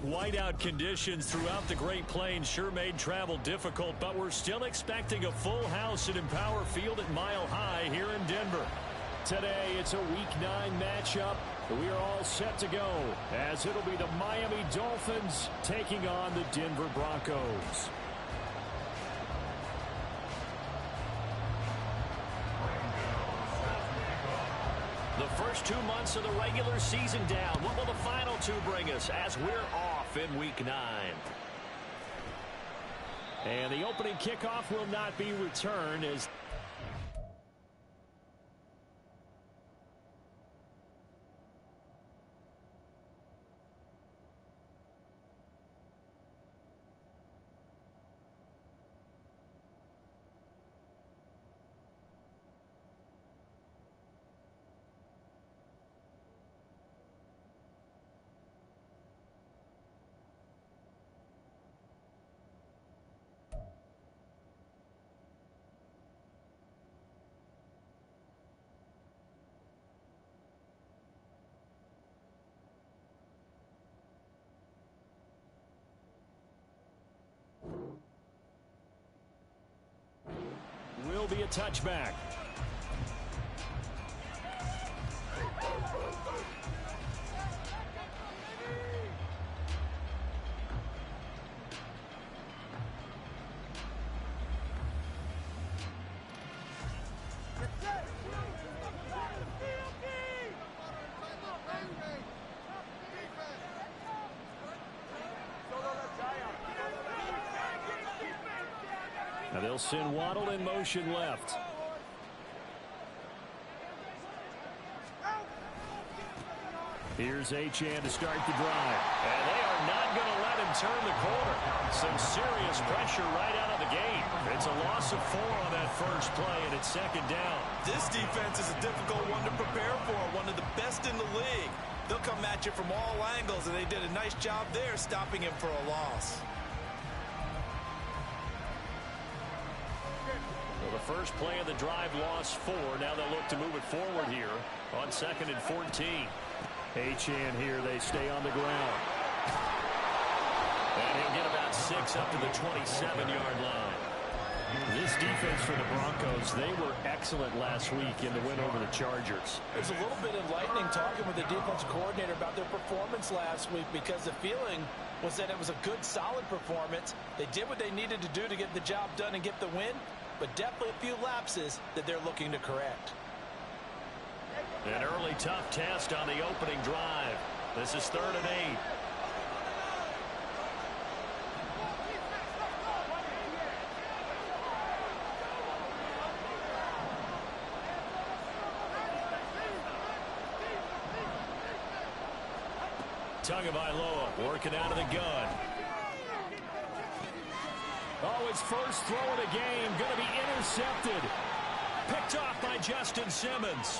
Whiteout conditions throughout the Great Plains sure made travel difficult, but we're still expecting a full house at Empower Field at Mile High here in Denver. Today, it's a Week 9 matchup. We are all set to go, as it'll be the Miami Dolphins taking on the Denver Broncos. The first 2 months of the regular season down. What will the final 2 bring us as we're off in Week 9? And the opening kickoff will not be returned as will be a touchback. Now they'll send Waddle in motion left. Here's Achane to start the drive. And they are not going to let him turn the corner. Some serious pressure right out of the gate. It's a loss of 4 on that first play, and it's second down. This defense is a difficult one to prepare for. One of the best in the league. They'll come at you from all angles, and they did a nice job there stopping him for a loss. Well, the first play of the drive lost 4. Now they'll look to move it forward here on 2nd and 14. Achane here, they stay on the ground. And he'll get about 6 up to the 27-yard line. This defense for the Broncos, they were excellent last week in the win over the Chargers. There's a little bit enlightening talking with the defensive coordinator about their performance last week, because the feeling was that it was a good, solid performance. They did what they needed to do to get the job done and get the win, but definitely a few lapses that they're looking to correct. An early tough test on the opening drive. This is 3rd and 8. Tagovailoa working out of the gun. Oh, his first throw of the game going to be intercepted. Picked off by Justin Simmons.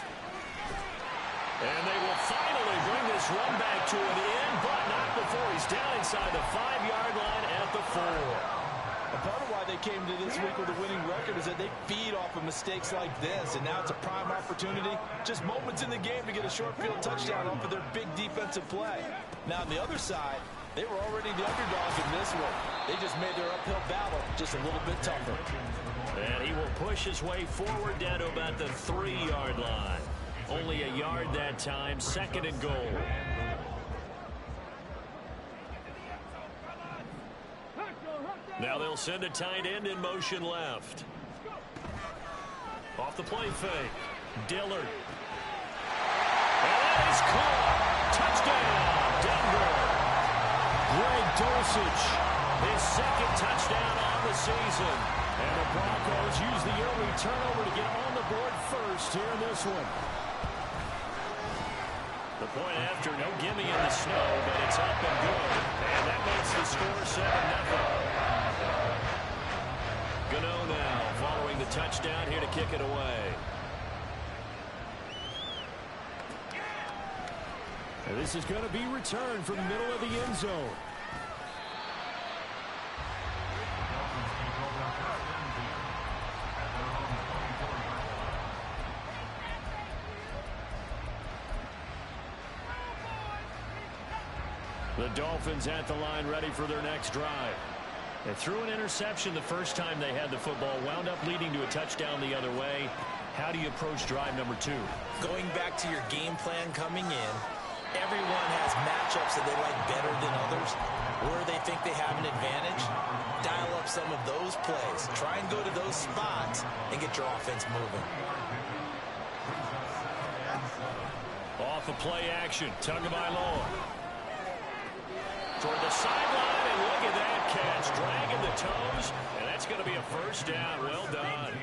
And they will finally bring this run back to an end, but not before he's down inside the 5-yard line at the 4. A part of why they came to this week with a winning record is that they feed off of mistakes like this, and now it's a prime opportunity, just moments in the game to get a short field touchdown off of their big defensive play. Now on the other side, they were already the underdogs in this one. They just made their uphill battle just a little bit tougher. And he will push his way forward down to about the 3-yard line. Only a yard that time, 2nd and goal. Now they'll send a tight end in motion left. Off the play fake. Dillard. And that is caught. Touchdown, Denver. Greg Dulcich, his 2nd touchdown on the season. And the Broncos use the early turnover to get on the board first here in this one. The point after, no gimme in the snow, but it's up and good. And that makes the score 7-0. Gano now following the touchdown here to kick it away. And this is going to be returned from the middle of the end zone. The Dolphins at the line ready for their next drive. They threw an interception the first time they had the football, wound up leading to a touchdown the other way. How do you approach drive number 2? Going back to your game plan coming in, everyone has matchups that they like better than others. Where they think they have an advantage, dial up some of those plays. Try and go to those spots and get your offense moving. Off a play action, Tagovailoa. Toward the sideline, and look at that catch. Dragging the toes, and that's going to be a first down. Well done.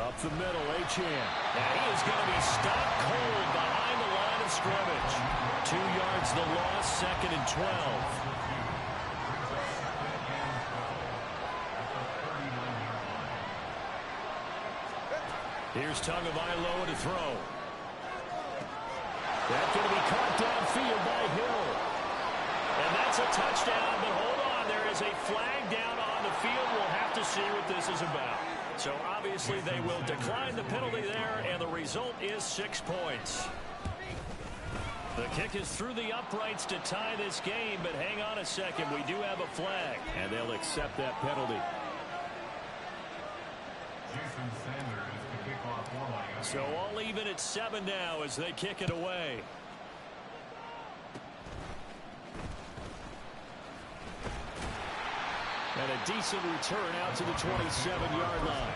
Up the middle, Achane. And he is going to be stopped cold behind the line of scrimmage. 2 yards the loss, 2nd and 12. Here's Tagovailoa to throw. That's going to be caught downfield by Hill. And that's a touchdown, but hold on. There is a flag down on the field. We'll have to see what this is about. So obviously they will decline the penalty there, and the result is 6 points. The kick is through the uprights to tie this game, but hang on a second. We do have a flag, and they'll accept that penalty. So all even at 7 now as they kick it away. And a decent return out to the 27-yard line.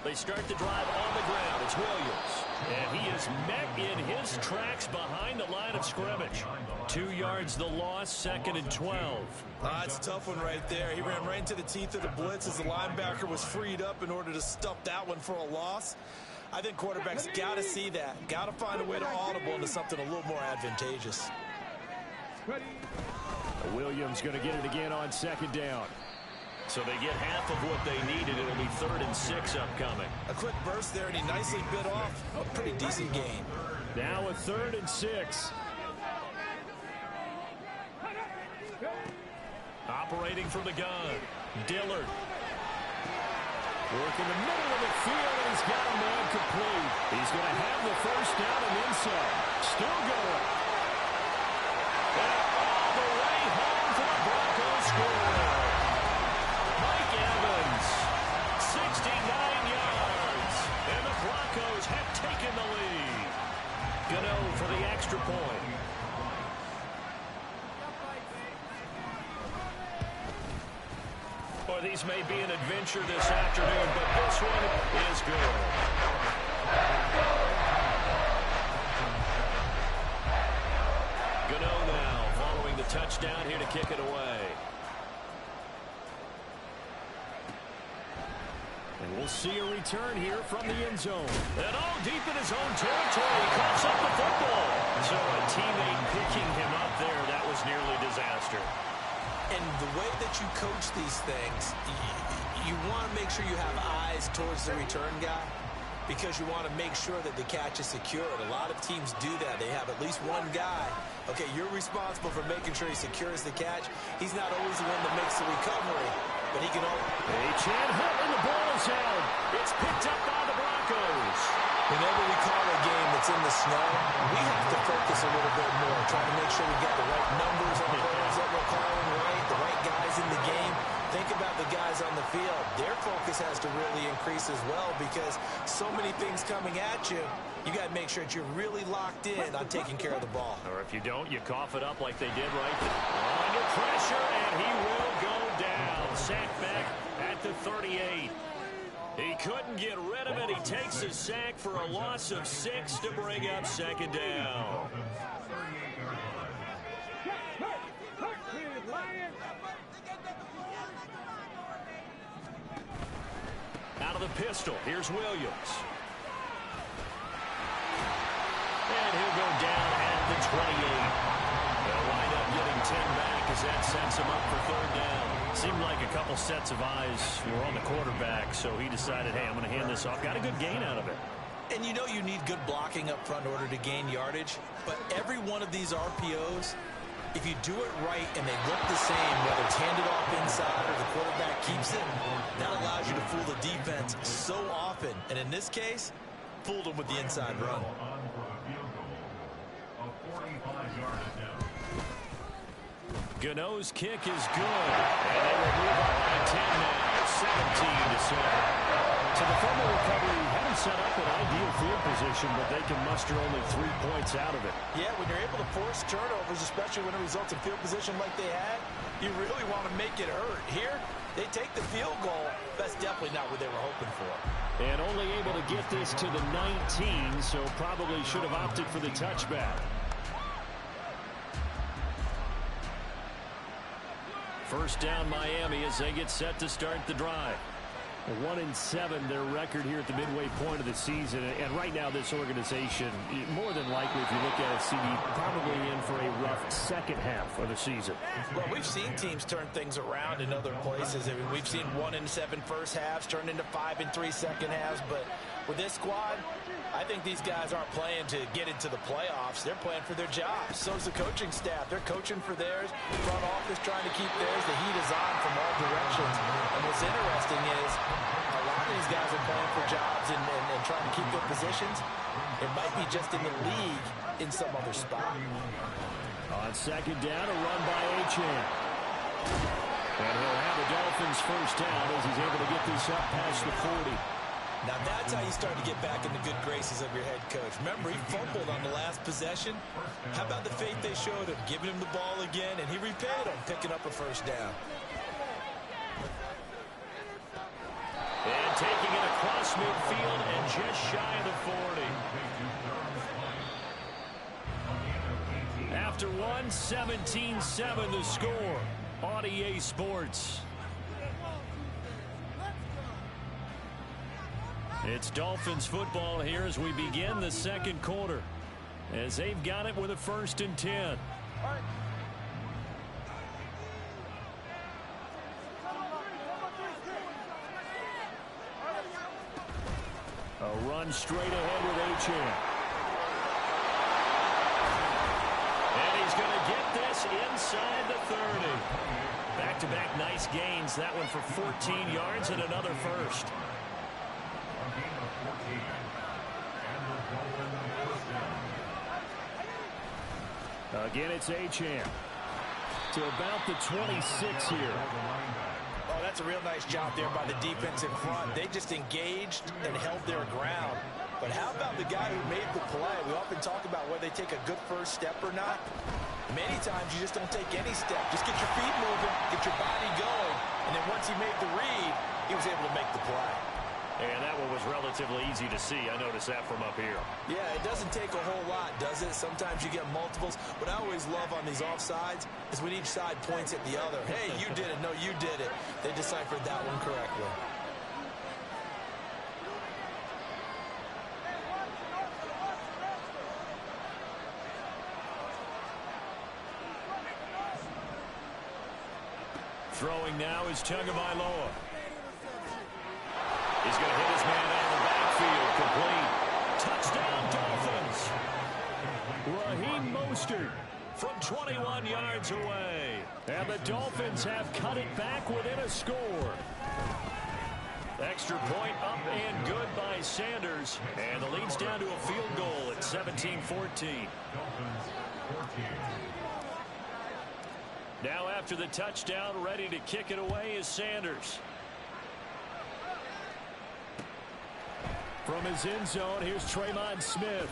They start the drive on the ground. It's Williams. And he is met in his tracks behind the line of scrimmage. 2 yards the loss, 2nd and 12. That's a tough one right there. He ran right into the teeth of the blitz as the linebacker was freed up in order to stuff that one for a loss. I think quarterbacks got to see that. Got to find a way to audible into something a little more advantageous. Williams going to get it again on 2nd down. So they get half of what they needed. It'll be 3rd and 6 upcoming. A quick burst there, and he nicely bit off a pretty decent gain. Now a 3rd and 6. Operating from the gun, Dillard. Working the middle of the field, and he's got a man complete. He's going to have the first down and inside. Still going. And all the way home for the Broncos score. Mike Evans, 69 yards. And the Broncos have taken the lead. Gano for the extra point. Well, these may be an adventure this afternoon, but this one is good. Gano now following the touchdown here to kick it away. And we'll see a return here from the end zone. And all deep in his own territory, he coughs up the football. So a teammate picking him up there, that was nearly disaster. And the way that you coach these things, you want to make sure you have eyes towards the return guy because you want to make sure that the catch is secured. A lot of teams do that. They have at least one guy. Okay, you're responsible for making sure he secures the catch. He's not always the one that makes the recovery, but he can always... Achane hit and the ball is held. It's picked up by the Broncos. Whenever we call a game that's in the snow, we have to focus a little bit more, trying to make sure we got the right numbers on the players that we're calling right, the right guys in the game. Think about the guys on the field. Their focus has to really increase as well because so many things coming at you, you got to make sure that you're really locked in on taking care of the ball. Or if you don't, you cough it up like they did right there. Under pressure, and he will go down. Sacked back at the 38. He couldn't get rid of it. He takes a sack for a loss of 6 to bring up 2nd down. Out of the pistol, here's Williams. And he'll go down at the 28. They'll wind up getting 10 back as that sets him up for 3rd down. Seemed like a couple sets of eyes were on the quarterback, so he decided, hey, I'm going to hand this off. Got a good gain out of it. And you know you need good blocking up front in order to gain yardage, but every one of these RPOs, if you do it right and they look the same, whether it's handed off inside or the quarterback keeps it, that allows you to fool the defense so often. And in this case, fooled them with the inside run. Gano's kick is good. And they will move on by 10 now, 17-7. So the fumble recovery hadn't set up an ideal field position, but they can muster only 3 points out of it. Yeah, when you're able to force turnovers, especially when it results in field position like they had, you really want to make it hurt. Here, they take the field goal. That's definitely not what they were hoping for. And only able to get this to the 19, so probably should have opted for the touchback. First down Miami as they get set to start the drive. 1-7 their record here at the midway point of the season. And right now this organization, more than likely if you look at it, CD, probably in for a rough second half of the season. Well, we've seen teams turn things around in other places. I mean, we've seen 1-7 first halves turn into 5-3 second halves. But with this squad, I think these guys aren't playing to get into the playoffs. They're playing for their jobs. So's the coaching staff. They're coaching for theirs. Front office trying to keep theirs. The heat is on from all directions. And what's interesting is a lot of these guys are playing for jobs and trying to keep good positions. It might be just in the league in some other spot. On second down, a run by Achane. And he'll have the Dolphins first down as he's able to get this up past the 40. Now that's how you start to get back in the good graces of your head coach. Remember, he fumbled on the last possession. How about the faith they showed him, giving him the ball again, and he repaid him, picking up a first down. And taking it across midfield and just shy of the 40. After one, 17-7 the score on EA Sports. It's Dolphins football here as we begin the second quarter, as they've got it with a 1st and 10. A run straight ahead with Achane. And he's going to get this inside the 30. Back-to-back nice gains. That one for 14 yards and another first. Again, it's Achane to about the 26 here. Oh, that's a real nice job there by the defense in front. They just engaged and held their ground. But how about the guy who made the play? We often talk about whether they take a good first step or not. Many times you just don't take any step. Just get your feet moving, get your body going. And then once he made the read, he was able to make the play. And that one was relatively easy to see. I noticed that from up here. Yeah, it doesn't take a whole lot, does it? Sometimes you get multiples. What I always love on these offsides is when each side points at the other. Hey, you did it. No, you did it. They deciphered that one correctly. Throwing now is Tagovailoa. He's going to hit his man out of the backfield. Complete. Touchdown, Dolphins. Raheem Mostert from 21 yards away. And the Dolphins have cut it back within a score. Extra point up and good by Sanders. And the lead's down to a field goal at 17-14. Now after the touchdown, ready to kick it away is Sanders. From his end zone, here's Tremont Smith.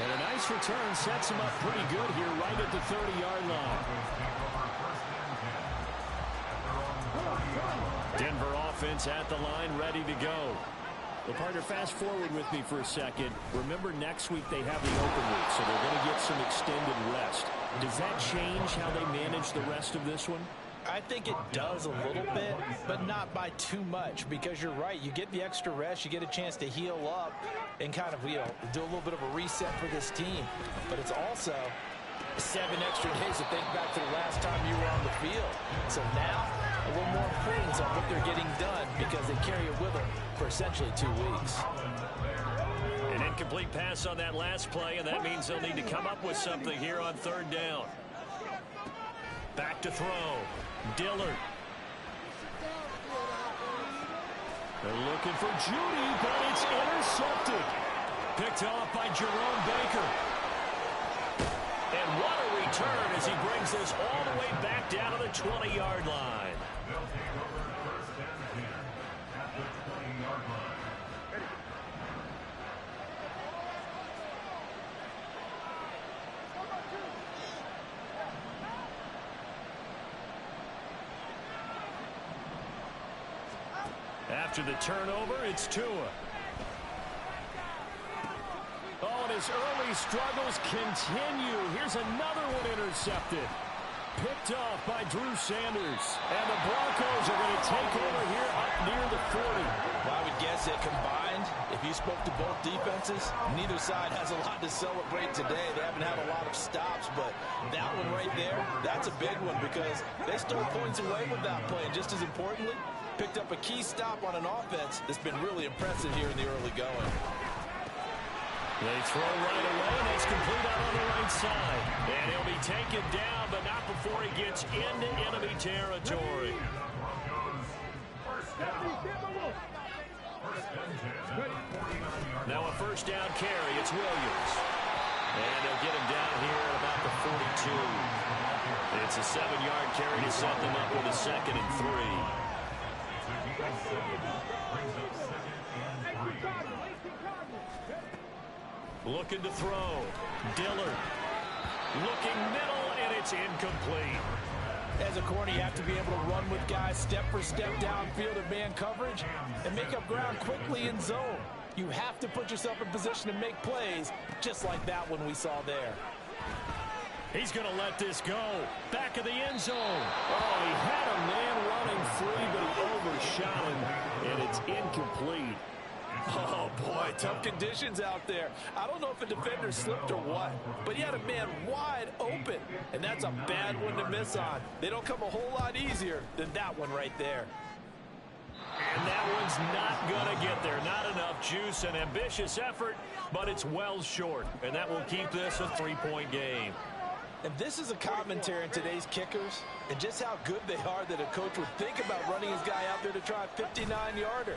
And a nice return sets him up pretty good here right at the 30-yard line. Denver offense at the line, ready to go. Well, partner, fast forward with me for a second. Remember, next week they have the open week, so they're going to get some extended rest. Does that change how they manage the rest of this one? I think it does a little bit, but not by too much, because you're right. You get the extra rest, you get a chance to heal up and kind of, do a little bit of a reset for this team. But it's also 7 extra days to think back to the last time you were on the field. So now a little more importance on what they're getting done because they carry it with them for essentially 2 weeks. An incomplete pass on that last play, and that means they'll need to come up with something here on 3rd down. Back to throw. Dillard. They're looking for Judy, but it's intercepted. Picked off by Jerome Baker. And what a return as he brings this all the way back down to the 20-yard line. After the turnover, it's Tua. Oh, and his early struggles continue. Here's another one intercepted. Picked off by Drew Sanders. And the Broncos are going to take over here up near the 40. Well, I would guess that combined, if you spoke to both defenses, neither side has a lot to celebrate today. They haven't had a lot of stops, but that one right there, that's a big one because they stole points away with that play. And just as importantly, picked up a key stop on an offense that's been really impressive here in the early going. They throw right away, and it's complete out on the right side. And he'll be taken down, but not before he gets into enemy territory. Now a 1st down carry. It's Williams. And they'll get him down here at about the 42. It's a 7-yard carry to set them up with a 2nd and 3. Looking to throw. Dillard. Looking middle, and it's incomplete. As a corner, you have to be able to run with guys step for step downfield in man coverage and make up ground quickly in zone. You have to put yourself in position to make plays, just like that one we saw there. He's going to let this go. Back of the end zone. Oh, he had a man running free, but he overshot him, and it's incomplete. Oh, boy, tough conditions out there. I don't know if a defender slipped or what, but he had a man wide open, and that's a bad one to miss on. They don't come a whole lot easier than that one right there. And that one's not going to get there. Not enough juice, an ambitious effort, but it's well short, and that will keep this a 3-point game. And this is a commentary on today's kickers and just how good they are that a coach would think about running his guy out there to try a 59-yarder.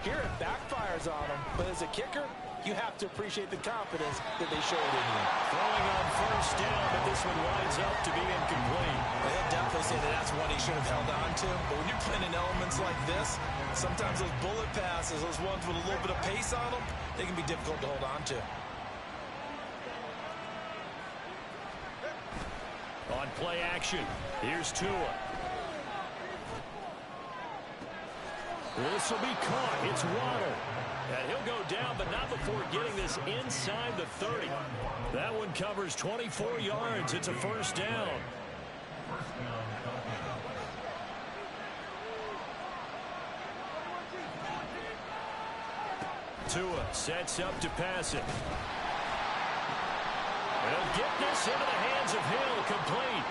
Here it backfires on him, but as a kicker, you have to appreciate the confidence that they showed in you. Throwing on 1st down, but this one winds up to be incomplete. Well, he'll definitely say that that's one he should have held on to. But when you're playing in elements like this, sometimes those bullet passes, those ones with a little bit of pace on them, they can be difficult to hold on to. On play action, here's Tua. This will be caught. It's Waddle. And he'll go down, but not before getting this inside the 30. That one covers 24 yards. It's a 1st down. Tua sets up to pass it. He'll get this into the hands of Hill, complete.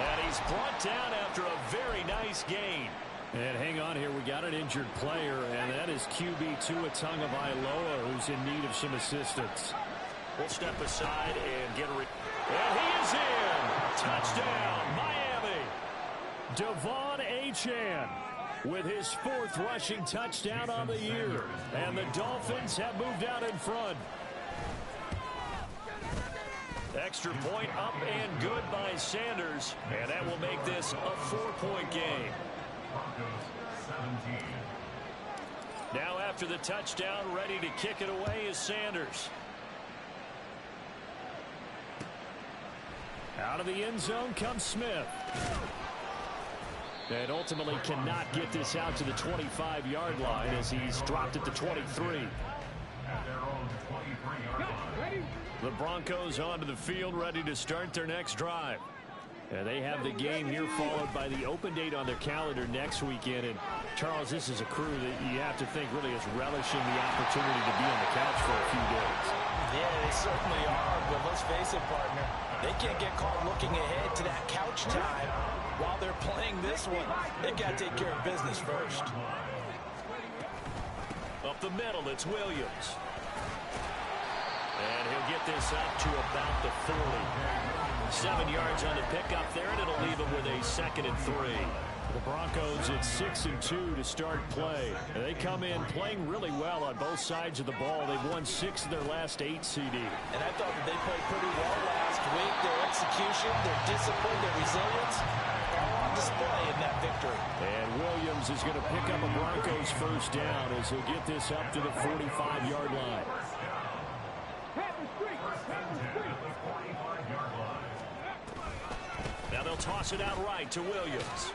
And he's brought down after a very nice gain. And hang on here, we got an injured player, and that is QB Tua Tagovailoa, who's in need of some assistance. We'll step aside and get a... And he is in! Touchdown, Miami! Devon Achane with his 4th rushing touchdown on the year. And the Dolphins have moved out in front. Extra point up and good by Sanders, and that will make this a 4-point game. Now after the touchdown, ready to kick it away is Sanders. Out of the end zone comes Smith. And ultimately cannot get this out to the 25-yard line as he's dropped at the 23. The Broncos onto the field, ready to start their next drive. And they have the game here followed by the open date on their calendar next weekend. And Charles, this is a crew that you have to think really is relishing the opportunity to be on the couch for a few days. Yeah, they certainly are, but let's face it, partner. They can't get caught looking ahead to that couch time while they're playing this one. They got to take care of business first. Up the middle, it's Williams. And he'll get this up to about the 40. 7 yards on the pickup there, and it'll leave him with a 2nd and 3. The Broncos at 6-2 to start play. And they come in playing really well on both sides of the ball. They've won 6 of their last 8 CD. And I thought that they played pretty well last week. Their execution, their discipline, their resilience, all on display in that victory. And Williams is going to pick up a Broncos first down as he'll get this up to the 45-yard line. Now they'll toss it out right to Williams.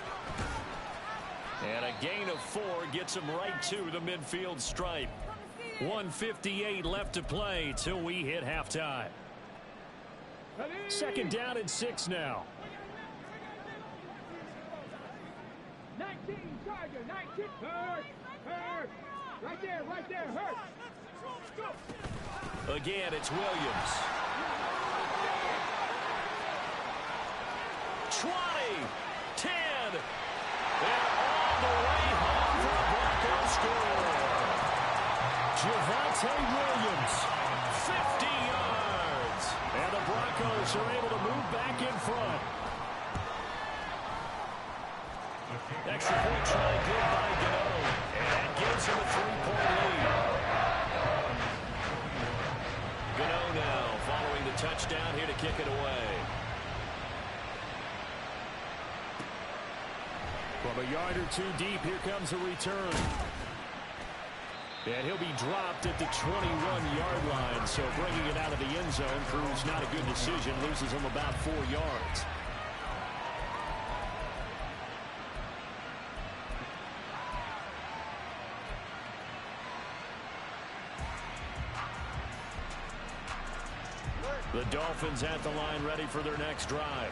And a gain of 4 gets him right to the midfield stripe. 1:58 left to play till we hit halftime. 2nd down and 6 now. 19, Charger, 19. Hurt. Right there, hurt. Again, it's Williams. 20, 10, and all the way home for the Broncos score. Javonte Williams, 50 yards. And the Broncos are able to move back in front. Extra point try good by Gano. And that gives him a 3-point lead. Gano now following the touchdown here to kick it away. From a yard or 2 deep, here comes a return. And he'll be dropped at the 21-yard line. So bringing it out of the end zone proves not a good decision. Loses him about 4 yards. The Dolphins at the line ready for their next drive.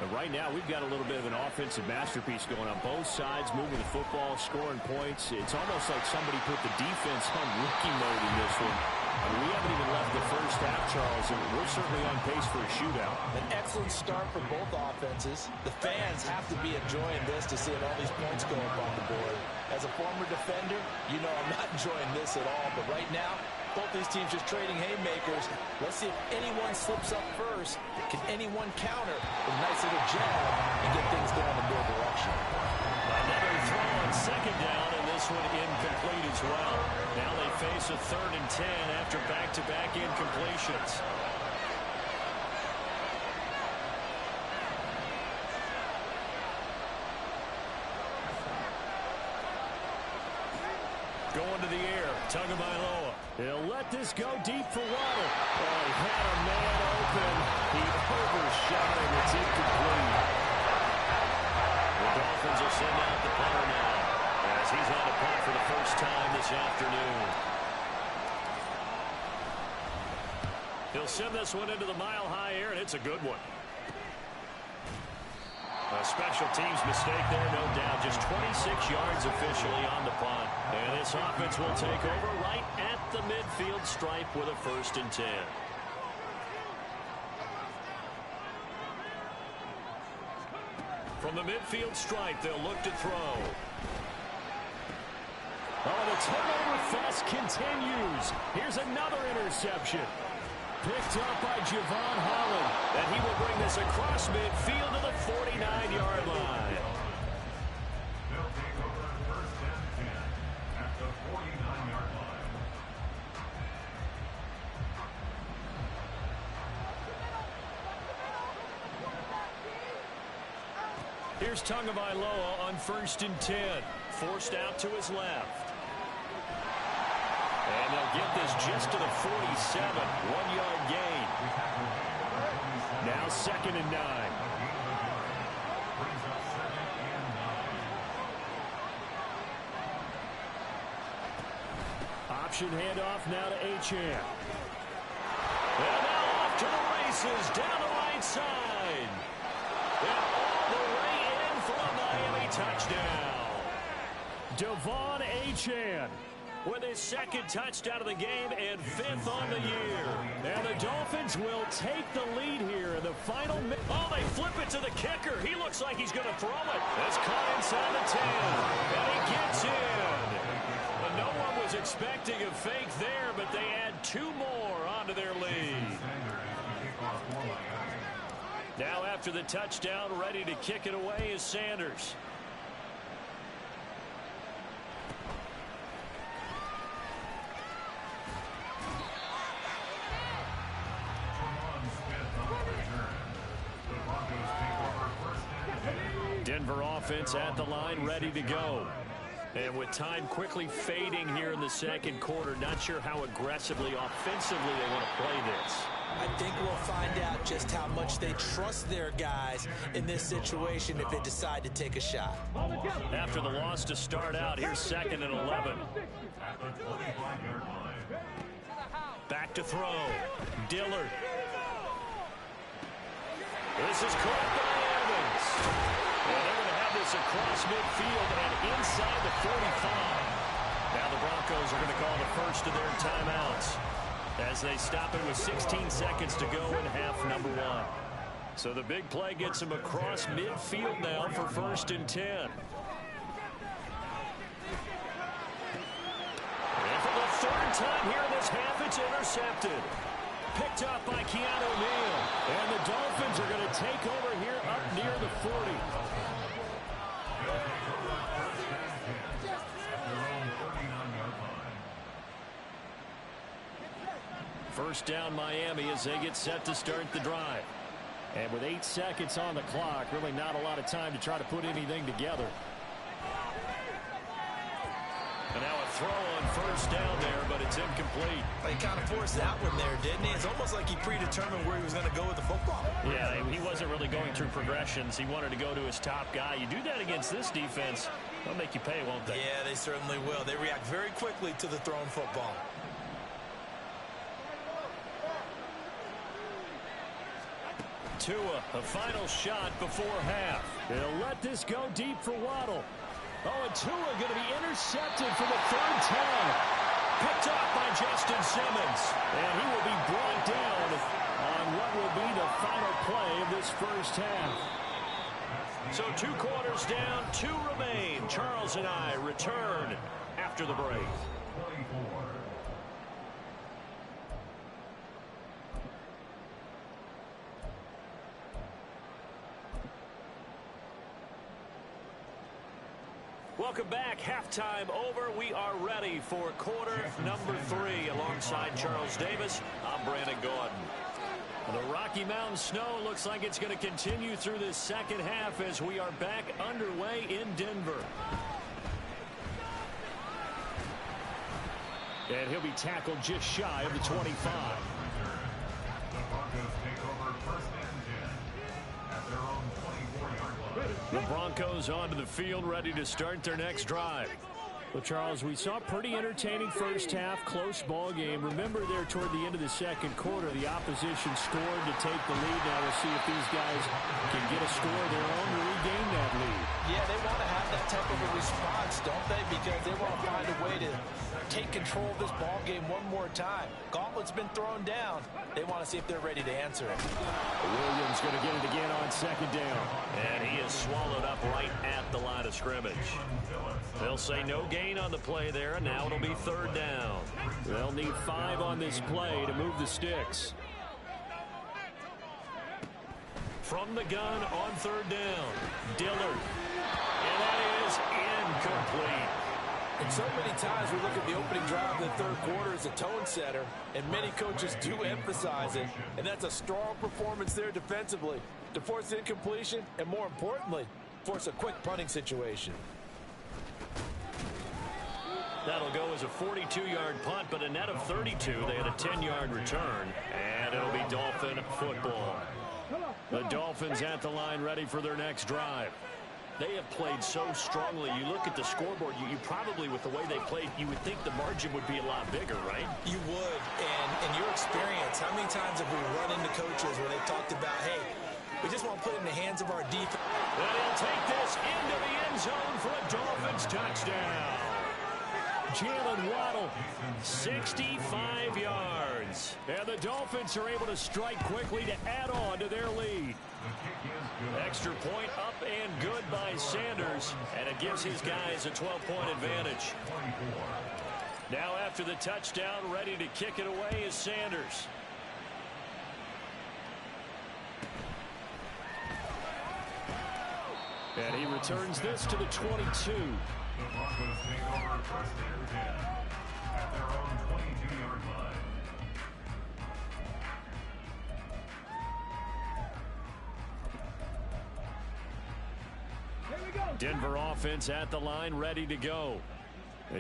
And right now, we've got a little bit of an offensive masterpiece going on both sides, moving the football, scoring points. It's almost like somebody put the defense on rookie mode in this one. And we haven't even left the first half, Charles, and we're certainly on pace for a shootout. An excellent start for both offenses. The fans have to be enjoying this to see all these points go up on the board. As a former defender, you know I'm not enjoying this at all. But right now, both these teams just trading haymakers. Let's see if anyone slips up first. Can anyone counter with a nice little jab and get things going in their direction? Another throw on 2nd down, and this one incomplete as well. Now they face a 3rd and 10 after back-to-back incompletions. Going to the air, Tagovailoa. He'll let this go deep for Waddle. Oh, he had a man open. He overshot him. It's incomplete. The Dolphins will send out the punter now, as he's on the punt for the first time this afternoon. He'll send this one into the mile-high air, and it's a good one. A special teams mistake there, no doubt. Just 26 yards officially on the punt. And this offense will take over right at the midfield stripe with a 1st and 10. From the midfield stripe, they'll look to throw. Oh, the turnover fest continues. Here's another interception. Picked up by Javon Holland. And he will bring this across midfield to the 49-yard line. They'll take over 1st and 10 at the 49-yard line. Here's Tagovailoa on 1st and 10. Forced out to his left. And they'll get this just to the 47. 1-yard gain. Now 2nd and 9. Option handoff now to Achane. And now off to the races down the right side. And all the way in for a Miami touchdown. Devon Achane with his second touchdown of the game and 5th on the year. And the Dolphins will take the lead here in the final minute. Oh, they flip it to the kicker. He looks like he's going to throw it. It's caught inside the 10. And he gets in. And no one was expecting a fake there, but they add 2 more onto their lead. Now after the touchdown, ready to kick it away is Sanders. Denver offense at the line, ready to go. And with time quickly fading here in the second quarter, not sure how aggressively, offensively they want to play this. I think we'll find out just how much they trust their guys in this situation if they decide to take a shot. After the loss to start out, here's 2nd and 11. Back to throw. Dillard. This is caught by Evans. And they're going to have this across midfield and inside the 45. Now the Broncos are going to call the first of their timeouts as they stop it with 16 seconds to go in half number 1. So the big play gets them across midfield now for 1st and 10. And for the 3rd time here in this half, it's intercepted. Picked up by Keanu Neal. And the Dolphins are going to take over here up near the 40. First down Miami as they get set to start the drive. And with 8 seconds on the clock, really not a lot of time to try to put anything together. And now a throw on first down there, but it's incomplete. He kind of forced that one there, didn't he? It's almost like he predetermined where he was going to go with the football. Yeah, he wasn't really going through progressions. He wanted to go to his top guy. You do that against this defense, they'll make you pay, won't they? Yeah, they certainly will. They react very quickly to the thrown football. Tua, a final shot before half. They'll let this go deep for Waddle. Oh, and Tua going to be intercepted for the 3rd time. Picked up by Justin Simmons. And he will be brought down on what will be the final play of this first half. So 2 quarters down, 2 remain. Charles and I return after the break. Welcome back. Halftime over. We are ready for quarter number 3 alongside Charles Davis. I'm Brandon Gordon. The Rocky Mountain snow looks like it's going to continue through this second half as we are back underway in Denver. And he'll be tackled just shy of the 25. The Broncos take over 1st and 10 at their own 24-yard line. The Broncos onto the field, ready to start their next drive. Well, Charles, we saw a pretty entertaining first half, close ball game. Remember there toward the end of the second quarter, the opposition scored to take the lead. Now we'll see if these guys can get a score of their own to regain that lead. Yeah, they want to have that type of a response, don't they? Because they want to find a way to take control of this ball game one more time. Gauntlet's been thrown down. They want to see if they're ready to answer it. Williams going to get it again on 2nd down. And he is swallowed up right at the line of scrimmage. They'll say no gain on the play there, and now it'll be 3rd down. They'll need 5 on this play to move the sticks. From the gun on 3rd down, Dillard. And that is incomplete. And so many times we look at the opening drive of the 3rd quarter as a tone setter, and many coaches do emphasize it, and that's a strong performance there defensively to force incompletion and, more importantly, force a quick punting situation. That'll go as a 42-yard punt, but a net of 32. They had a 10-yard return, and it'll be Dolphin football. The Dolphins at the line ready for their next drive. They have played so strongly. You look at the scoreboard, you probably, with the way they played, you would think the margin would be a lot bigger, right? You would. And in your experience, how many times have we run into coaches where they talked about, hey, we just want to put it in the hands of our defense? And he'll take this into the end zone for a Dolphins touchdown. Jalen Waddle, 65 yards. And the Dolphins are able to strike quickly to add on to their lead. Extra point up and good by Sanders, and it gives his guys a 12-point advantage. Now after the touchdown, ready to kick it away is Sanders. And he returns this to the 22. The Broncos take over first and 10 at their own 22-yard line. Denver offense at the line, ready to go.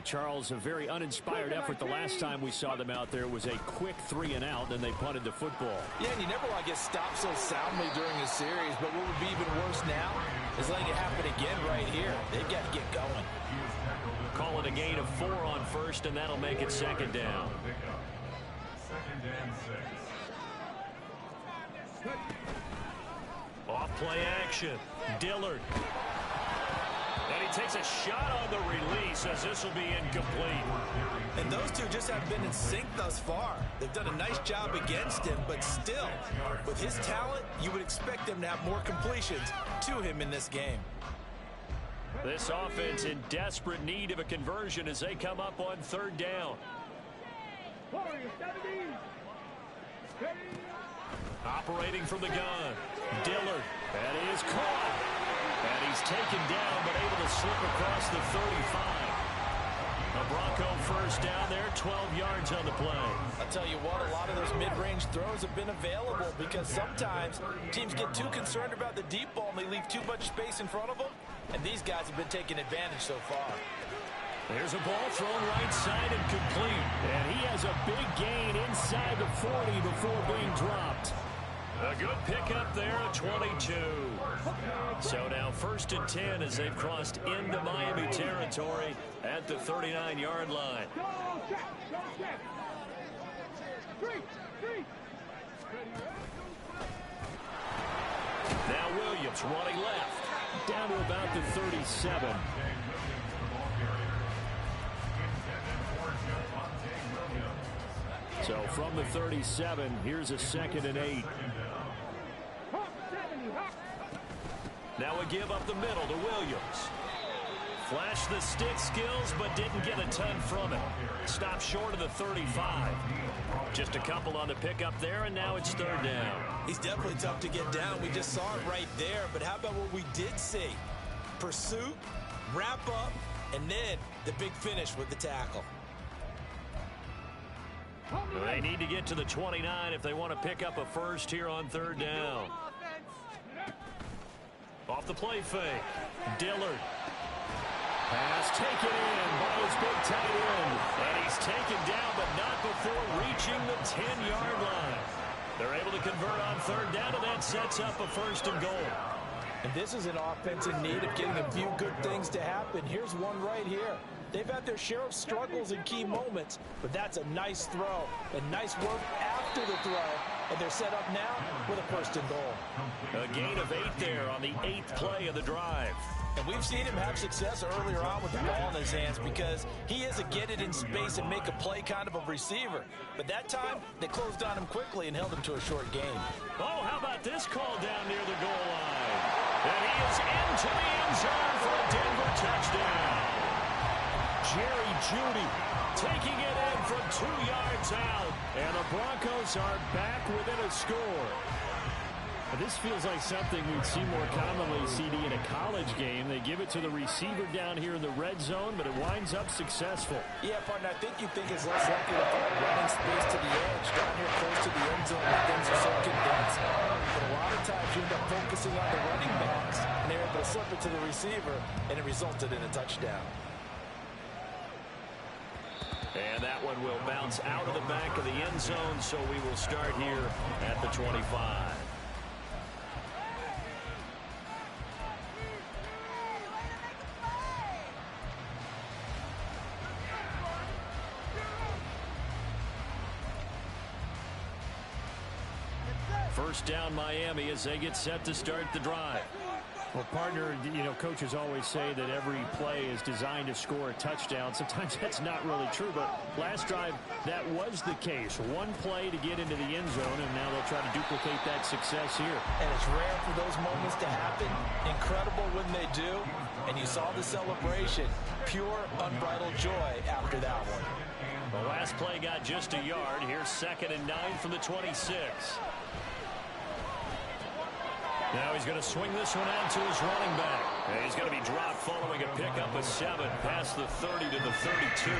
Charles, a very uninspired effort the last time we saw them out there. Was a quick 3 and out, then they punted the football. Yeah, and you never want to get stopped so soundly during a series, but what would be even worse now is letting it happen again right here. They've got to get going. Call it a gain of 4 on first, and that'll make it second down. Second and 6. Off play action. Dillard. And he takes a shot on the release as this will be incomplete. And those two just haven't been in sync thus far. They've done a nice job against him, but still, with his talent, you would expect them to have more completions to him in this game. This offense in desperate need of a conversion as they come up on third down. Operating from the gun. Dillard. And he is caught. And he's taken down, but able to slip across the 35. A Bronco first down there, 12 yards on the play. I'll tell you what, a lot of those mid-range throws have been available because sometimes teams get too concerned about the deep ball and they leave too much space in front of them. And these guys have been taking advantage so far. There's a ball thrown right side and complete. And he has a big gain inside the 40 before being dropped. A good pickup there at 22. So now first and 10 as they've crossed into Miami territory at the 39-yard line. Now Williams running left. Down to about the 37. So from the 37, here's a 2nd and 8. Now a give up the middle to Williams. Flashed the stick skills, but didn't get a ton from it. Stopped short of the 35. Just a couple on the pickup there, and now it's third down. He's definitely tough to get down. We just saw it right there. But how about what we did see? Pursuit, wrap up, and then the big finish with the tackle. They need to get to the 29 if they want to pick up a first here on third down. Off the play fake. Dillard. Pass taken in by his big tight end. And he's taken down, but not before reaching the 10-yard line. They're able to convert on third down, and that sets up a first and goal. And this is an offense in need of getting a few good things to happen. Here's one right here. They've had their share of struggles in key moments, but that's a nice throw and nice work after the throw. And they're set up now with a first and goal. A gain of 8 there on the 8th play of the drive. And we've seen him have success earlier on with the ball in his hands because he is a get it in space and make a play kind of a receiver. But that time, they closed on him quickly and held him to a short game. Oh, how about this call down near the goal line? And he is into the end zone for a Denver touchdown. Jerry Jeudy taking it in from 2 yards out. And the Broncos are back within a score. This feels like something we'd see more commonly, CD, in a college game. They give it to the receiver down here in the red zone, but it winds up successful. Yeah, partner, I think you think it's less likely to find running space to the edge down here close to the end zone where things are so condensed. But a lot of times you end up focusing on the running backs, and they're able to slip it to the receiver, and it resulted in a touchdown. And that one will bounce out of the back of the end zone, so we will start here at the 25. First down Miami as they get set to start the drive. Well, partner, you know, coaches always say that every play is designed to score a touchdown. Sometimes that's not really true, but last drive, that was the case. One play to get into the end zone, and now they'll try to duplicate that success here. And it's rare for those moments to happen. Incredible when they do. And you saw the celebration. Pure, unbridled joy after that one. The last play got just a yard. Here's 2nd and 9 from the 26. Now he's going to swing this one out to his running back. And he's going to be dropped following a pickup of 7 past the 30 to the 32.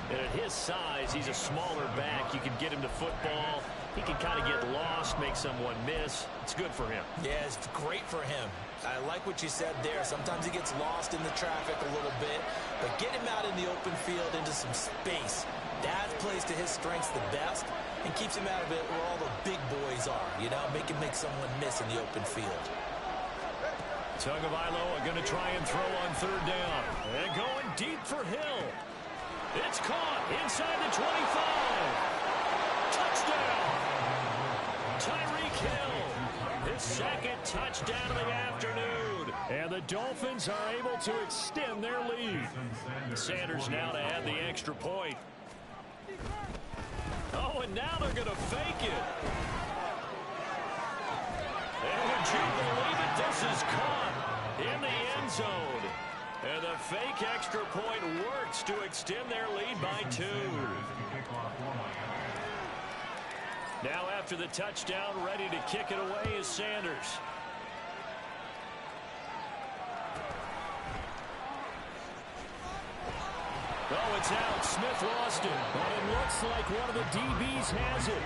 And at his size, he's a smaller back. You can get him to football. He can kind of get lost, make someone miss. It's good for him. Yeah, it's great for him. I like what you said there. Sometimes he gets lost in the traffic a little bit, but get him out in the open field into some space. That plays to his strengths the best and keeps him out of it where all the big boys are, you know, make someone miss in the open field. Tagovailoa going to try and throw on 3rd down. And going deep for Hill. It's caught inside the 25. Touchdown. Tyreek Hill. His 2nd touchdown of the afternoon. And the Dolphins are able to extend their lead. Sanders now to add the extra point. Oh, and now they're going to fake it. And would you believe it? This is caught in the end zone. And the fake extra point works to extend their lead by 2. Now after the touchdown, ready to kick it away is Sanders. Oh, it's out. Smith lost it. But it looks like one of the DBs has it.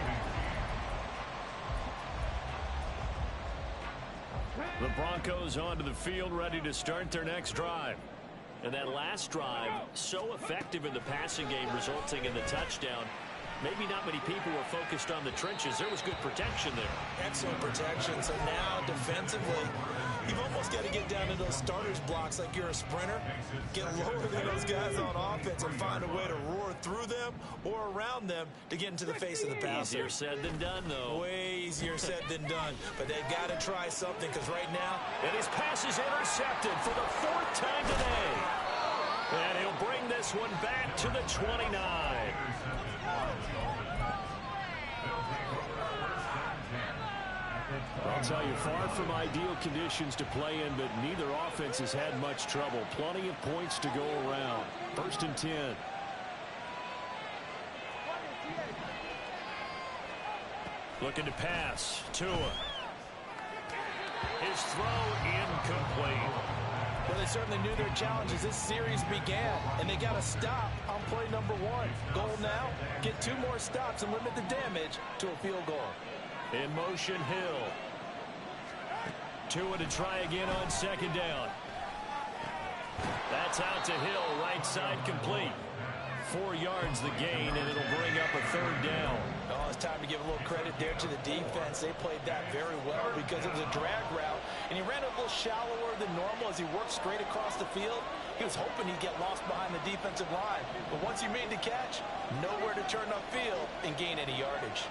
The Broncos onto the field, ready to start their next drive. And that last drive, so effective in the passing game, resulting in the touchdown. Maybe not many people were focused on the trenches. There was good protection there. Excellent protection. So now, defensively, you've almost got to get down to those starters blocks like you're a sprinter. Get lower than those guys on offense and find a way to roar through them or around them to get into the face of the passer. Easier said than done, though. Way easier said than done. But they've got to try something because right now... And his pass is intercepted for the 4th time today. And he'll bring this one back to the 29. I'll tell you, far from ideal conditions to play in, but neither offense has had much trouble. Plenty of points to go around. 1st and 10. Looking to pass. Tua. His throw incomplete. Well, they certainly knew their challenge as this series began, and they got to stop on play number 1. Goal now, get 2 more stops and limit the damage to a field goal. In motion, Hill. Tua to try again on 2nd down. That's out to Hill, right side complete. 4 yards the gain, and it'll bring up a 3rd down. Oh, it's time to give a little credit there to the defense. They played that very well because it was a drag route, and he ran a little shallower than normal as he worked straight across the field. He was hoping he'd get lost behind the defensive line, but once he made the catch, nowhere to turn upfield and gain any yardage.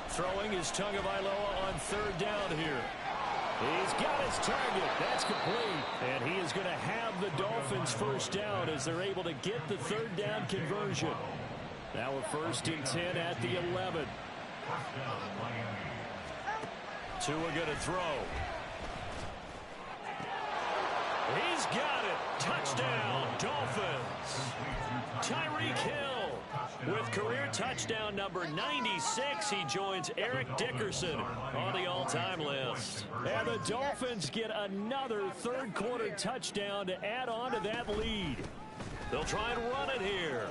Throwing is Tagovailoa on 3rd down here. He's got his target. That's complete. And he is going to have the Dolphins 1st down as they're able to get the 3rd down conversion. Now a 1st and 10 at the 11. Tua going to throw. He's got it. Touchdown, Dolphins. Tyreek Hill. With career touchdown number 96, he joins Eric Dickerson on the all-time list. And the Dolphins get another 3rd quarter touchdown to add on to that lead. They'll try and run it here.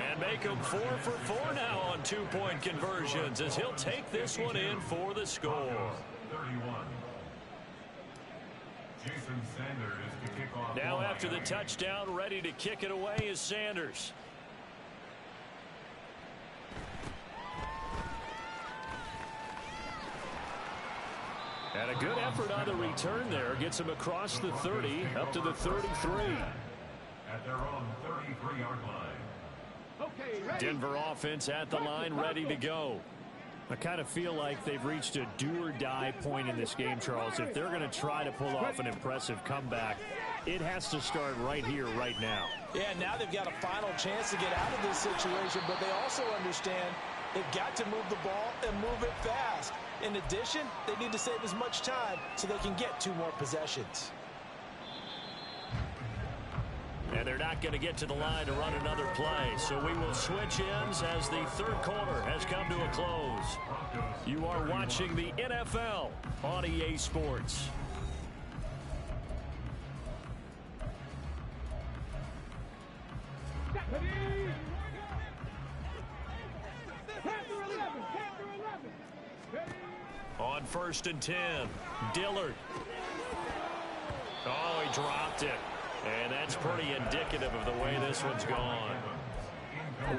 And make them 4 for 4 now on 2-point conversions as he'll take this one in for the score. Now after the touchdown, ready to kick it away is Sanders. And a good effort on the return there. Gets him across the 30, up to the 33. At their own 33-yard line. Okay, ready. Denver offense at the line, ready to go. I kind of feel like they've reached a do-or-die point in this game, Charles. If they're going to try to pull off an impressive comeback, it has to start right here, right now. Yeah, now they've got a final chance to get out of this situation, but they also understand they've got to move the ball and move it fast. In addition, they need to save as much time so they can get 2 more possessions. And they're not going to get to the line to run another play. So we will switch ends as the third quarter has come to a close. You are watching the NFL on EA Sports. On 1st and 10, Dillard. Oh, he dropped it. And that's pretty indicative of the way this one's gone.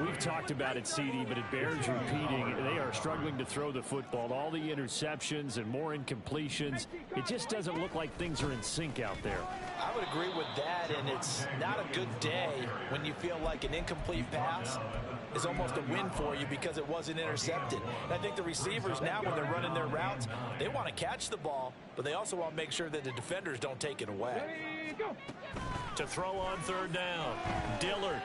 We've talked about it, CD, but it bears repeating. They are struggling to throw the football. All the interceptions and more incompletions. It just doesn't look like things are in sync out there. I would agree with that, and it's not a good day when you feel like an incomplete pass is almost a win for you because it wasn't intercepted. And I think the receivers now, when they're running their routes, they want to catch the ball, but they also want to make sure that the defenders don't take it away. To throw on 3rd down, Dillard.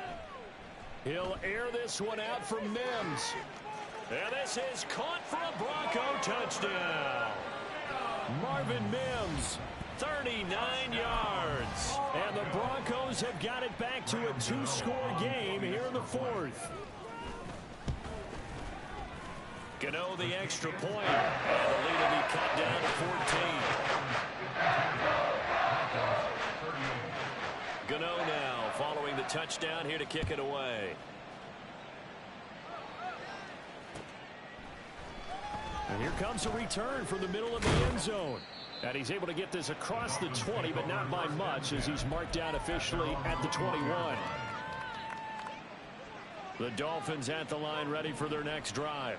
He'll air this one out from Mims. And this is caught for a Bronco touchdown. Marvin Mims, 39 yards. And the Broncos have got it back to a 2-score game here in the 4th. Gano the extra point. And the lead will be cut down to 14. Gano now following the touchdown here to kick it away. And here comes a return from the middle of the end zone. And he's able to get this across the 20, but not by much as he's marked down officially at the 21. The Dolphins at the line ready for their next drive.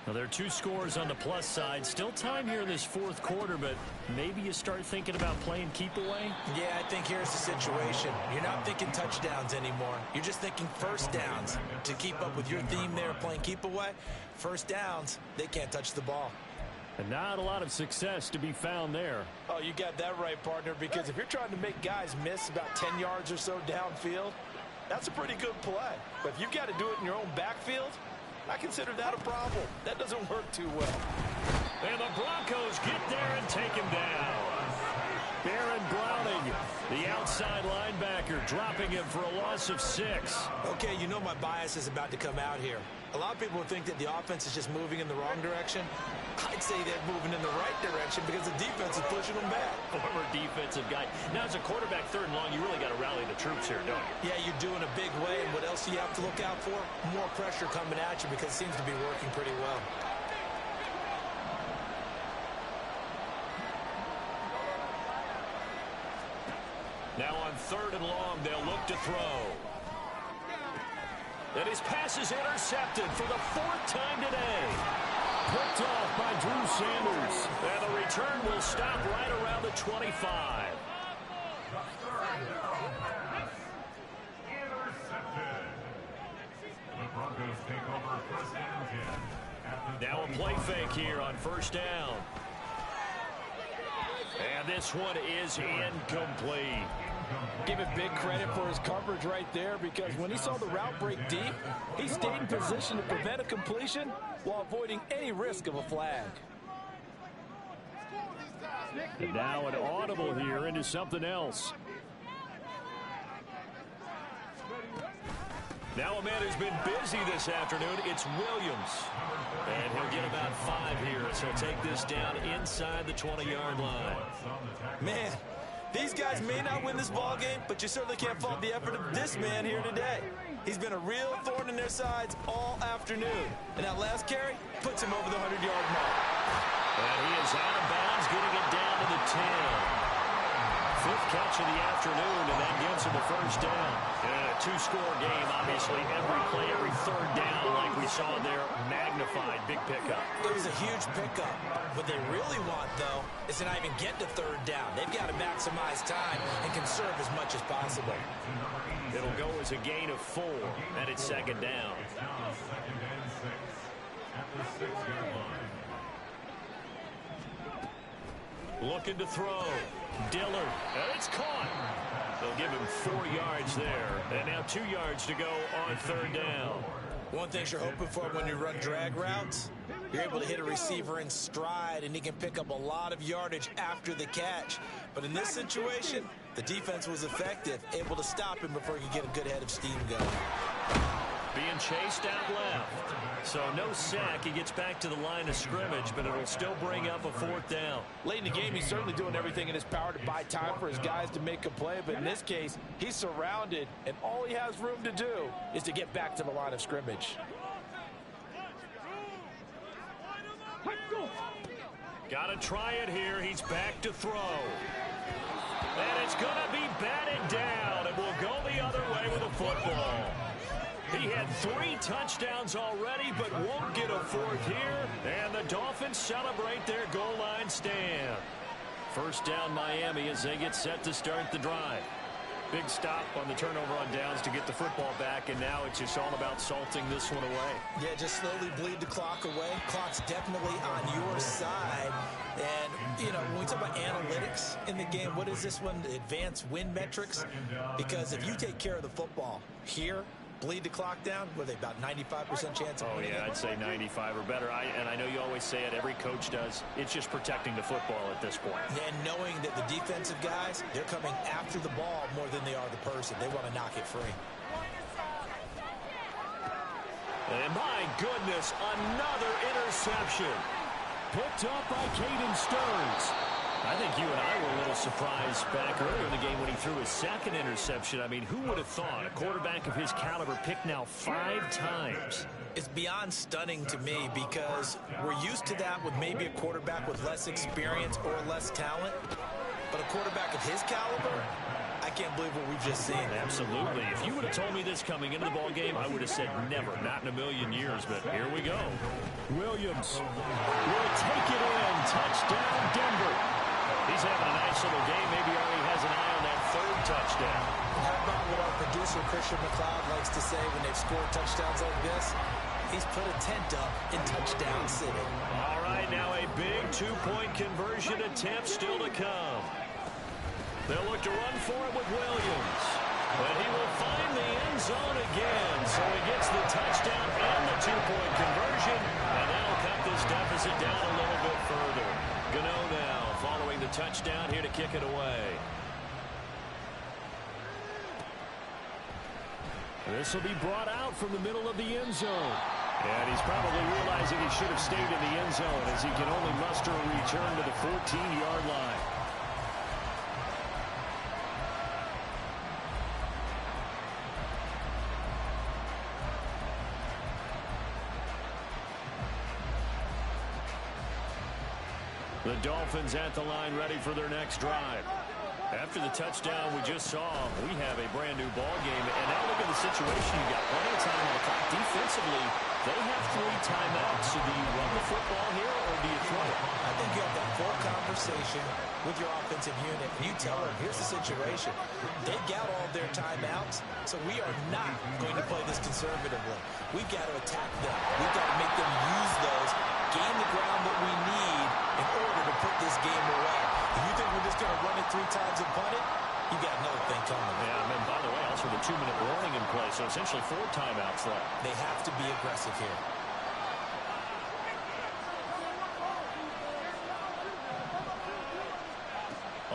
Now, there are 2 scores on the plus side. Still time here in this 4th quarter, but maybe you start thinking about playing keep away? Yeah, I think here's the situation. You're not thinking touchdowns anymore. You're just thinking first downs. To keep up with your theme there, playing keep away, first downs, they can't touch the ball. And not a lot of success to be found there. Oh, you got that right, partner, because if you're trying to make guys miss about 10 yards or so downfield, that's a pretty good play. But if you've got to do it in your own backfield, I consider that a problem. That doesn't work too well. And the Broncos get there and take him down. Baron Browning, the outside linebacker, dropping him for a loss of 6. Okay, you know my bias is about to come out here. A lot of people think that the offense is just moving in the wrong direction. I'd say they're moving in the right direction because the defense is pushing them back. Former defensive guy. Now, as a quarterback, 3rd and long, you really got to rally the troops here, don't you? Yeah, you're doing a big way, and what else do you have to look out for? More pressure coming at you because it seems to be working pretty well. Now on 3rd and long, they'll look to throw. And his pass is intercepted for the 4th time today. Picked off by Drew Sanders. And the return will stop right around the 25. Intercepted. The Broncos take over 1st and 10. Now a play fake here on 1st down. And this one is incomplete. Give it big credit for his coverage right there because when he saw the route break deep, he stayed in position to prevent a completion while avoiding any risk of a flag. And now an audible here into something else. Now a man who's been busy this afternoon, it's Williams. And he'll get about 5 here, so take this down inside the 20-yard line. Man, these guys may not win this ball game, but you certainly can't fault the effort of this man here today. He's been a real thorn in their sides all afternoon. And that last carry puts him over the 100-yard mark. And he is out of bounds, getting it down to the 10. 5th catch of the afternoon, and that gives him a 1st down. And a 2-score game, obviously, every play, every 3rd down, like we saw there, magnified, big pickup. It was a huge pickup. What they really want, though, is to not even get to 3rd down. They've got to maximize time and conserve as much as possible. It'll go as a gain of 4, and it's 2nd down. at the 6-yard line. Looking to throw. Dillard. And it's caught. They'll give him 4 yards there. And now 2 yards to go on 3rd down. One thing you're hoping for when you run drag routes, you're able to hit a receiver in stride, and he can pick up a lot of yardage after the catch. But in this situation, the defense was effective, able to stop him before he could get a good head of steam going. Being chased out left. So no sack. He gets back to the line of scrimmage, but it'll still bring up a 4th down. Late in the game, he's certainly doing everything in his power to buy time for his guys to make a play. But in this case, he's surrounded, and all he has room to do is to get back to the line of scrimmage. Got to try it here. He's back to throw. And it's going to be batted down. It will go the other way with a football. He had 3 touchdowns already, but won't get a 4th here. And the Dolphins celebrate their goal line stand. 1st down Miami as they get set to start the drive. Big stop on the turnover on downs to get the football back, and now it's just all about salting this one away. Yeah, just slowly bleed the clock away. Clock's definitely on your side. And, you know, when we talk about analytics in the game, what is this one? Advanced win metrics? Because if you take care of the football here, bleed the clock down, were they about 95% chance of winning? Oh, yeah, I'd say 95 or better. And I know you always say it, every coach does. It's just protecting the football at this point. And knowing that the defensive guys, they're coming after the ball more than they are the person. They want to knock it free. And my goodness, another interception. Picked up by Caden Stearns. I think you and I were a little surprised back earlier in the game when he threw his 2nd interception. I mean, who would have thought a quarterback of his caliber picked now 5 times? It's beyond stunning to me because we're used to that with maybe a quarterback with less experience or less talent. But a quarterback of his caliber, I can't believe what we've just seen. Absolutely. If you would have told me this coming into the ball game, I would have said never, not in a million years. But here we go. Williams will take it in. Touchdown, Denver. He's having a nice little game. Maybe already has an eye on that 3rd touchdown. How about what our producer, Christian McLeod, likes to say when they've scored touchdowns like this? He's put a tent up in touchdown city. All right, now a big 2-point conversion attempt still to come. They'll look to run for it with Williams. But he will find the end zone again. So he gets the touchdown and the 2-point conversion. And that'll cut this deficit down a little bit further. Gano now following the touchdown here to kick it away. This will be brought out from the middle of the end zone. And he's probably realizing he should have stayed in the end zone as he can only muster a return to the 14-yard line. The Dolphins at the line ready for their next drive. After the touchdown we just saw, we have a brand new ball game. And now look at the situation. You got plenty of time on the clock. Defensively, they have 3 timeouts. So do you run the football here or do you throw it? I think you have that full conversation with your offensive unit. And you tell them, here's the situation. They got all their timeouts, so we are not going to play this conservatively. We've got to attack them. We've got to make them use those, gain the ground that we need in order to put this game away. If you think we're just going to run it 3 times and punt it, you got another thing coming. Yeah, and by the way, also the 2-minute warning in play, so essentially 4 timeouts left. They have to be aggressive here.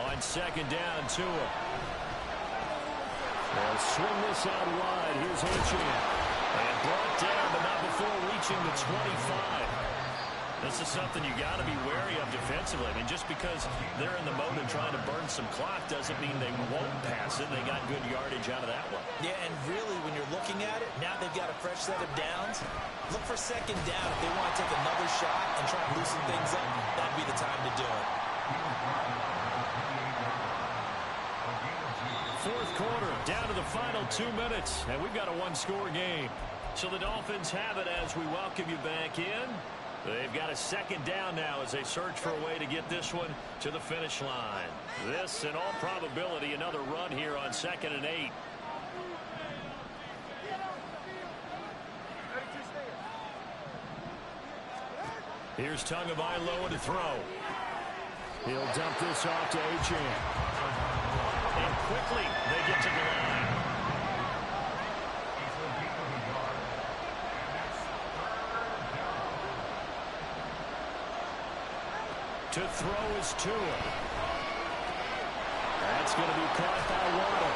On 2nd down, Tua. They'll swing this out wide. Here's Hinchin. And brought down, but not before reaching the 25. This is something you got to be wary of defensively. I mean, just because they're in the mode of trying to burn some clock doesn't mean they won't pass it. They got good yardage out of that one. Yeah, and really, when you're looking at it, now they've got a fresh set of downs. Look for 2nd down. If they want to take another shot and try to loosen things up, that'd be the time to do it. 4th quarter, down to the final 2 minutes, and we've got a 1-score game. So the Dolphins have it as we welcome you back in. They've got a 2nd down now as they search for a way to get this one to the finish line. This, in all probability, another run here on 2nd and 8. Here's Tagovailoa to throw. He'll dump this off to Achane. And quickly they get to the line. To throw is Tua. That's going to be caught by Waddle.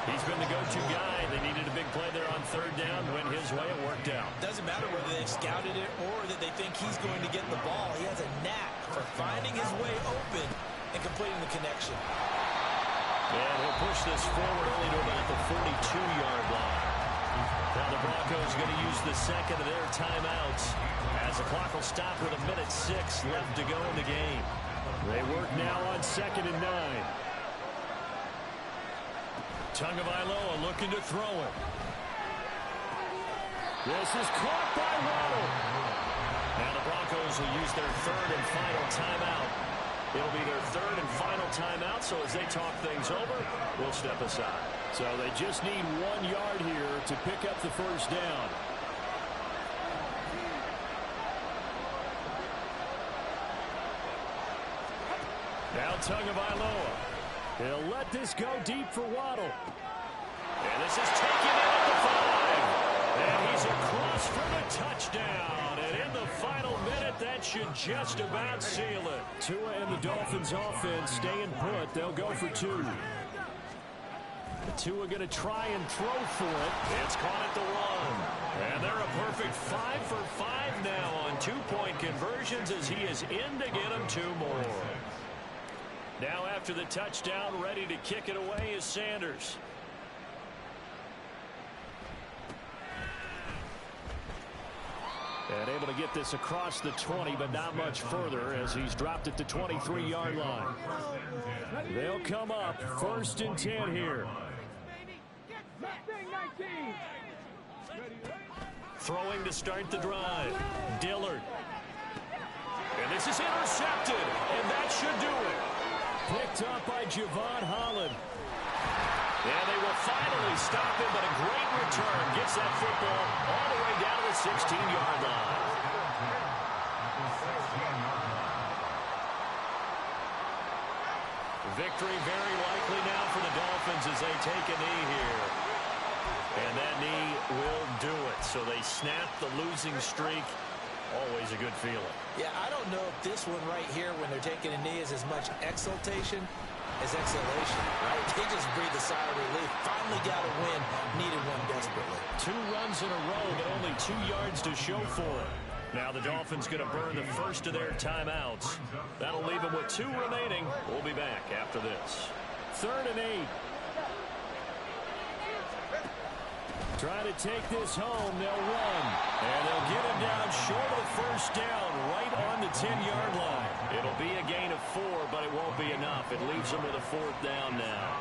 He's been the go-to guy. They needed a big play there on third down. Went his way. It worked out. Doesn't matter whether they've scouted it or that they think he's going to get the ball. He has a knack for finding his way open and completing the connection. And he'll push this forward only to about the 42-yard line. Now the Broncos going to use the second of their timeouts as the clock will stop with 1:06 left to go in the game. They work now on 2nd and 9. Tagovailoa looking to throw it. This is caught by Waddle. Now the Broncos will use their third and final timeout. It'll be their third and final timeout, so as they talk things over, we'll step aside. So they just need 1 yard here to pick up the first down. Now Tagovailoa. He'll let this go deep for Waddle. And this is taken in at the 5. And he's across for the touchdown. And in the final minute, that should just about seal it. Tua and the Dolphins offense staying put. They'll go for 2. Tua going to try and throw for it. It's caught at the 1. And they're a perfect 5 for 5 now on 2-point conversions as he is in to get them 2 more. Now after the touchdown, ready to kick it away is Sanders. And able to get this across the 20, but not much further as he's dropped it to 23-yard line. They'll come up 1st and 10 here. Throwing to start the drive. Dillard. And this is intercepted, and that should do it. Picked up by Javon Holland. And they will finally stop him, but a great return gets that football all the way down to the 16-yard line. Victory very likely now for the Dolphins as they take a knee here. And that knee will do it. So they snap the losing streak. Always a good feeling. Yeah, I don't know if this one right here when they're taking a knee is as much exultation as exhalation, right? They just breathe a sigh of relief. Finally got a win. Needed one desperately. 2 runs in a row, but only 2 yards to show for it. Now the Dolphins going to burn the first of their timeouts. That'll leave them with 2 remaining. We'll be back after this. 3rd and 8. Try to take this home. They'll run. And they'll get him down short of the first down, right on the 10-yard line. It'll be a gain of 4, but it won't be enough. It leaves them with a 4th down now.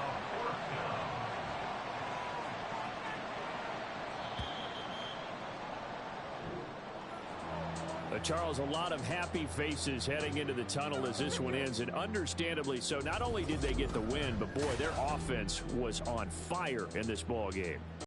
Charles, a lot of happy faces heading into the tunnel as this one ends, and understandably so. Not only did they get the win, but boy, their offense was on fire in this ball game.